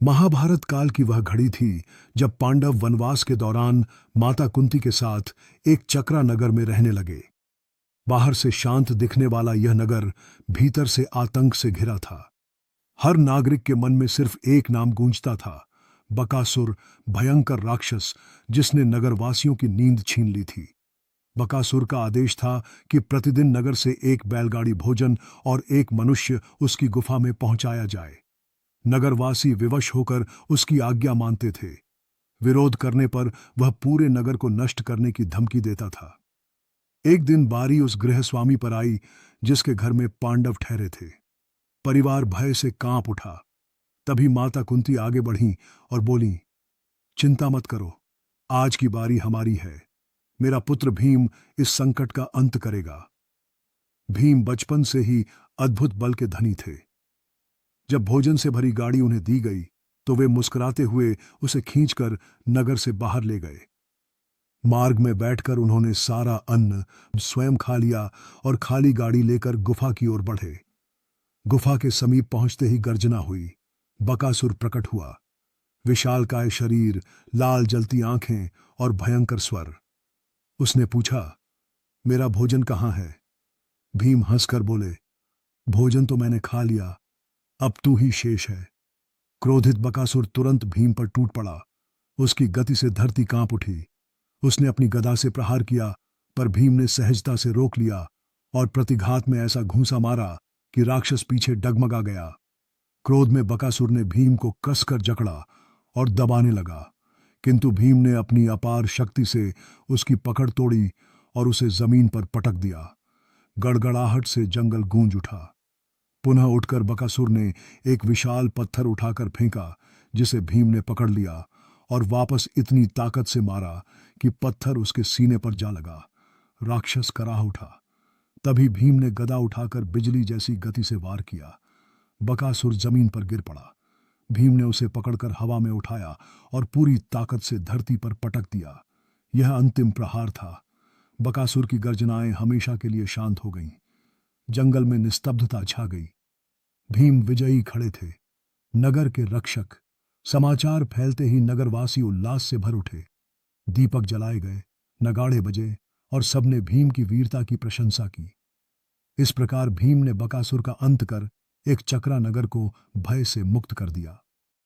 महाभारत काल की वह घड़ी थी जब पांडव वनवास के दौरान माता कुंती के साथ एक चक्रा नगर में रहने लगे। बाहर से शांत दिखने वाला यह नगर भीतर से आतंक से घिरा था। हर नागरिक के मन में सिर्फ एक नाम गूंजता था, बकासुर, भयंकर राक्षस जिसने नगरवासियों की नींद छीन ली थी। बकासुर का आदेश था कि प्रतिदिन नगर से एक बैलगाड़ी भोजन और एक मनुष्य उसकी गुफा में पहुंचाया जाए। नगरवासी विवश होकर उसकी आज्ञा मानते थे। विरोध करने पर वह पूरे नगर को नष्ट करने की धमकी देता था। एक दिन बारी उस गृहस्वामी पर आई जिसके घर में पांडव ठहरे थे। परिवार भय से कांप उठा। तभी माता कुंती आगे बढ़ी और बोली, चिंता मत करो, आज की बारी हमारी है। मेरा पुत्र भीम इस संकट का अंत करेगा। भीम बचपन से ही अद्भुत बल के धनी थे। जब भोजन से भरी गाड़ी उन्हें दी गई तो वे मुस्कुराते हुए उसे खींचकर नगर से बाहर ले गए। मार्ग में बैठकर उन्होंने सारा अन्न स्वयं खा लिया और खाली गाड़ी लेकर गुफा की ओर बढ़े। गुफा के समीप पहुंचते ही गर्जना हुई। बकासुर प्रकट हुआ। विशालकाय शरीर, लाल जलती आंखें और भयंकर स्वर। उसने पूछा, मेरा भोजन कहाँ है? भीम हंसकर बोले, भोजन तो मैंने खा लिया, अब तू ही शेष है। क्रोधित बकासुर तुरंत भीम पर टूट पड़ा। उसकी गति से धरती कांप उठी। उसने अपनी गदा से प्रहार किया, पर भीम ने सहजता से रोक लिया और प्रतिघात में ऐसा घूंसा मारा कि राक्षस पीछे डगमगा गया। क्रोध में बकासुर ने भीम को कसकर जकड़ा और दबाने लगा, किंतु भीम ने अपनी अपार शक्ति से उसकी पकड़ तोड़ी और उसे जमीन पर पटक दिया। गड़गड़ाहट से जंगल गूंज उठा। पुनः उठकर बकासुर ने एक विशाल पत्थर उठाकर फेंका, जिसे भीम ने पकड़ लिया और वापस इतनी ताकत से मारा कि पत्थर उसके सीने पर जा लगा। राक्षस कराह उठा। तभी भीम ने गदा उठाकर बिजली जैसी गति से वार किया। बकासुर जमीन पर गिर पड़ा। भीम ने उसे पकड़कर हवा में उठाया और पूरी ताकत से धरती पर पटक दिया। यह अंतिम प्रहार था। बकासुर की गर्जनाएं हमेशा के लिए शांत हो गईं। जंगल में निस्तब्धता छा गई। भीम विजयी खड़े थे, नगर के रक्षक। समाचार फैलते ही नगरवासी उल्लास से भर उठे। दीपक जलाए गए, नगाड़े बजे और सबने भीम की वीरता की प्रशंसा की। इस प्रकार भीम ने बकासुर का अंत कर एक चक्रा नगर को भय से मुक्त कर दिया।